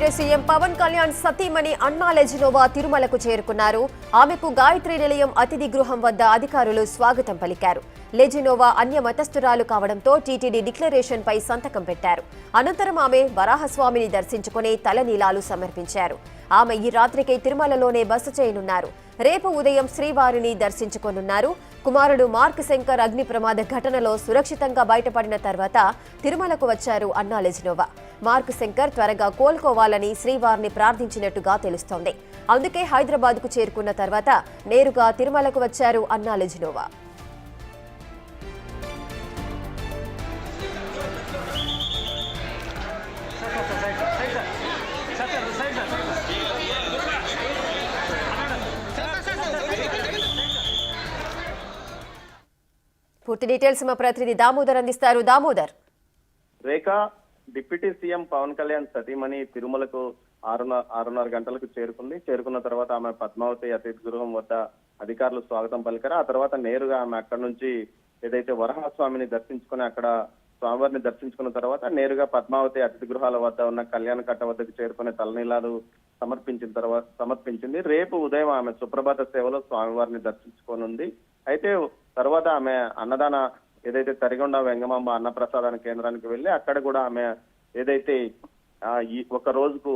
Deputy CM Pawan Kalyan సతీమణి అన్నా Lezhneva తిరుమలకు చేరుకున్నారు. ఆమెకు గాయత్రి నిలయం అతిథి గృహం వద్ద అధికారులు స్వాగతం పలికారు. లెజినోవా అన్య మతస్థురాలు కావడంతో టీటీడీ డిక్లరేషన్ పై సంతకం పెట్టారు. అనంతరం ఆమె వరాహస్వామిని దర్శించుకుని తలనీలాలు సమర్పించారు. ఆమె ఈ రాత్రికి తిరుమలలోనే బస చేయనున్నారు. రేపు ఉదయం శ్రీవారిని దర్శించుకోనున్నారు. కుమారుడు మార్క్ శంకర్ అగ్ని ప్రమాద ఘటనలో సురక్షితంగా బయటపడిన తర్వాత తిరుమలకు వచ్చారు అన్నా లెజినోవా. మార్క్ శంకర్ త్వరగా కోలుకోవాలని శ్రీవారిని ప్రార్థించినట్టుగా తెలుస్తోంది. అందుకే హైదరాబాద్కు చేరుకున్న తర్వాత నేరుగా తిరుమలకు వచ్చారు అన్నా లెజినోవా. పూర్తి డీటెయిల్స్ మా ప్రతినిధి దామోదర్ అందిస్తారు. దామోదర్. రేఖ, డిప్యూటీ సీఎం పవన్ కళ్యాణ్ సతీమణి తిరుమలకు 6:30 గంటలకు చేరుకున్న తర్వాత ఆమె పద్మావతి అతిథి గృహం వద్ద అధికారులు స్వాగతం పలికారు. ఆ తర్వాత నేరుగా ఆమె అక్కడి నుంచి ఏదైతే వరాహస్వామిని దర్శించుకుని అక్కడ స్వామివారిని దర్శించుకున్న తర్వాత నేరుగా పద్మావతి అతిథి గృహాల వద్ద ఉన్న కళ్యాణ కట్ట వద్దకు చేరుకునే తలనీలాలు సమర్పించింది. రేపు ఉదయం ఆమె సుప్రభాత సేవలో స్వామివారిని దర్శించుకోనుంది. అయితే తర్వాత ఆమె అన్నదాన ఏదైతే తరిగొండ వెంగమాంబ అన్నప్రసాదాన కేంద్రానికి వెళ్లి అక్కడ కూడా ఆమె ఏదైతే ఈ ఒక రోజుకు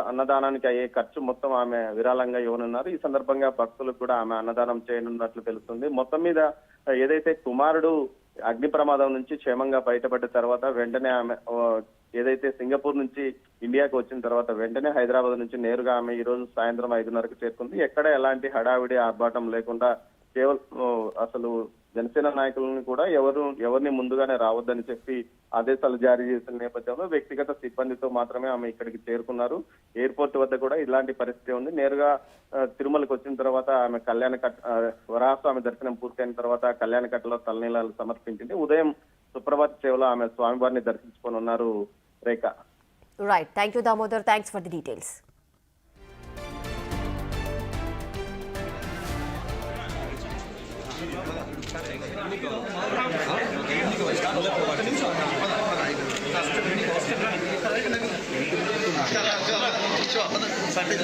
అన్నదానానికి అయ్యే ఖర్చు మొత్తం ఆమె విరాళంగా ఇవ్వనున్నారు. ఈ సందర్భంగా భక్తులకు కూడా ఆమె అన్నదానం చేయనున్నట్లు తెలుస్తుంది. మొత్తం మీద ఏదైతే కుమారుడు అగ్ని ప్రమాదం నుంచి క్షేమంగా బయటపడ్డ తర్వాత వెంటనే ఆమె ఏదైతే సింగపూర్ నుంచి ఇండియాకు వచ్చిన తర్వాత వెంటనే హైదరాబాద్ నుంచి నేరుగా ఆమె ఈ రోజు సాయంత్రం 5:30కు చేరుకుంది. ఎక్కడ ఎలాంటి హడావిడి ఆర్భాటం లేకుండా కేవలం అసలు జనసేన నాయకులను కూడా ఎవరిని ముందుగానే రావద్దని చెప్పి ఆదేశాలు జారీ చేసిన నేపథ్యంలో వ్యక్తిగత సిబ్బందితో మాత్రమే ఆమె ఇక్కడికి చేరుకున్నారు. ఎయిర్పోర్ట్ వద్ద కూడా ఇలాంటి పరిస్థితి ఉంది. నేరుగా తిరుమలకు వచ్చిన తర్వాత ఆమె వరాహస్వామి దర్శనం పూర్తయిన తర్వాత కళ్యాణ కట్టలో తలనీలాలు సమర్పించింది. ఉదయం సుప్రభాత సేవలో ఆమె స్వామివారిని దర్శించుకోనున్నారు. Rekha. Right, thank you Damodar. Thanks for the details. Sunday